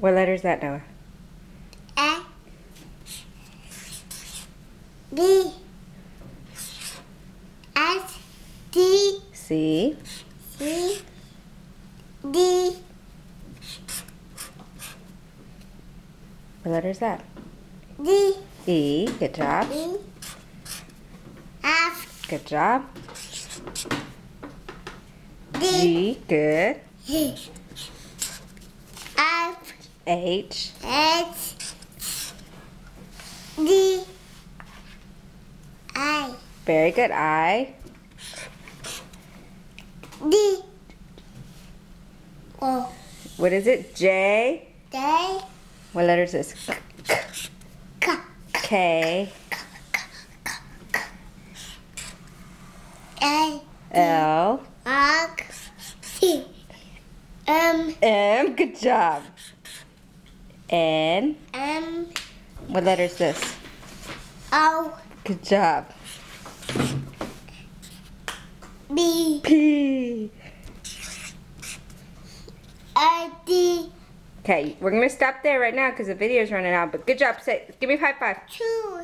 What letter is that, Noah? A. B. S. D. C. C. D. What letter is that? D. E. Good job. E. F. Good job. D. G. Good. F. H. H. D. I. Very good. I. D. O. What is it? J. J. What letter is this? K. K. A. L. R. C. M. M. Good job. N. M. What letter is this? O. Good job. B. P. R. D. Okay, we're gonna stop there right now because the video's running out. But good job. Say, give me a high five. 2.